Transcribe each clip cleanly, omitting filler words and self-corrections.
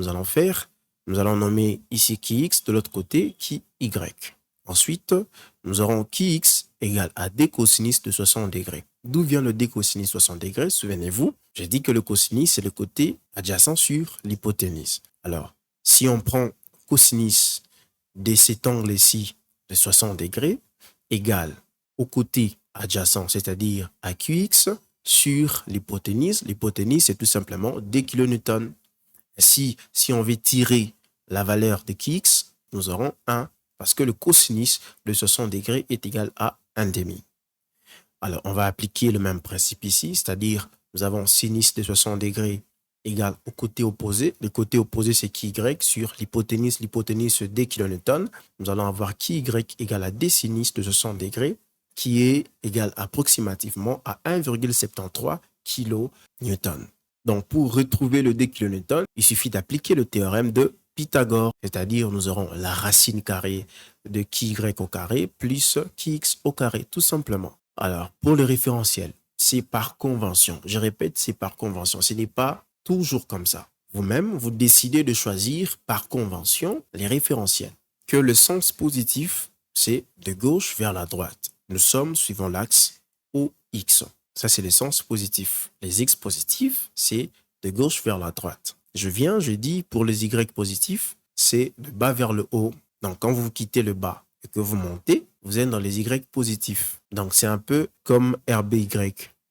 nous allons faire, nous allons nommer ici qui x, de l'autre côté qui y. Ensuite, nous aurons qui x égale à d cosinus de 60 degrés. D'où vient le d cosinus de 60 degrés? Souvenez-vous, j'ai dit que le cosinus, c'est le côté adjacent sur l'hypoténuse. Alors, si on prend cosinus de cet angle ici de 60 degrés égale au côté adjacent, c'est-à-dire à qx sur l'hypoténuse. L'hypoténuse, c'est tout simplement 2 kN. Si on veut tirer la valeur de qx, nous aurons 1 parce que le cosinus de 60 degrés est égal à 1,5. Alors, on va appliquer le même principe ici, c'est-à-dire nous avons sinus de 60 degrés égale au côté opposé. Le côté opposé, c'est QY sur l'hypoténuse. L'hypoténuse, c'est 2 kN. Nous allons avoir QY égale à d sinus de 60 degrés, qui est égal approximativement à 1,73 kN. Donc, pour retrouver le d kN, il suffit d'appliquer le théorème de Pythagore, c'est-à-dire nous aurons la racine carrée de QY au carré plus QX au carré, tout simplement. Alors, pour le référentiel, c'est par convention. Je répète, c'est par convention. Ce n'est pas toujours comme ça. Vous-même, vous décidez de choisir par convention les référentiels. Que le sens positif, c'est de gauche vers la droite. Nous sommes suivant l'axe OX. Ça, c'est le sens positif. Les X positifs, c'est de gauche vers la droite. Je dis pour les Y positifs, c'est de bas vers le haut. Donc, quand vous quittez le bas et que vous montez, vous êtes dans les Y positifs. Donc, c'est un peu comme RBY,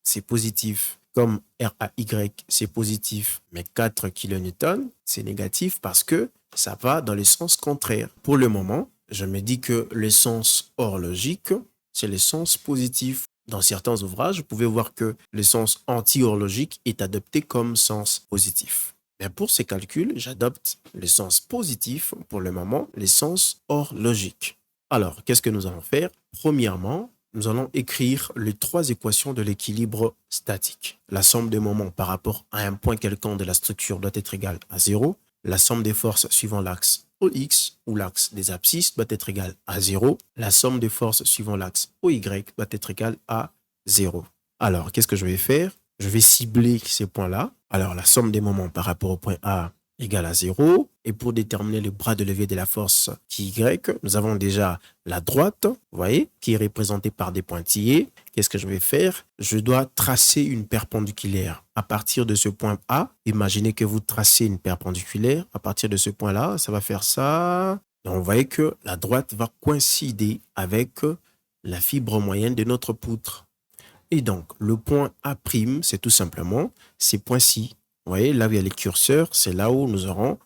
c'est positif. Comme RAY, c'est positif. Mais 4 kN, c'est négatif parce que ça va dans le sens contraire. Pour le moment, je me dis que le sens hors logique, c'est le sens positif. Dans certains ouvrages, vous pouvez voir que le sens anti-horlogique est adopté comme sens positif. Mais pour ces calculs, j'adopte le sens positif pour le moment, le sens hors logique. Alors, qu'est-ce que nous allons faire? Premièrement, nous allons écrire les 3 équations de l'équilibre statique. La somme des moments par rapport à un point quelconque de la structure doit être égale à 0. La somme des forces suivant l'axe OX ou l'axe des abscisses doit être égale à 0. La somme des forces suivant l'axe OY doit être égale à 0. Alors, qu'est-ce que je vais faire? Je vais cibler ces points-là. Alors, la somme des moments par rapport au point A égale à 0. Et pour déterminer le bras de levée de la force qui Y, nous avons déjà la droite, vous voyez, qui est représentée par des pointillés. Qu'est-ce que je vais faire? Je dois tracer une perpendiculaire. À partir de ce point A, imaginez que vous tracez une perpendiculaire. À partir de ce point-là, ça va faire ça. Donc, vous voyez que la droite va coïncider avec la fibre moyenne de notre poutre. Et donc, le point A', c'est tout simplement ces points-ci. Vous voyez, là où il y a les curseurs, c'est là où nous aurons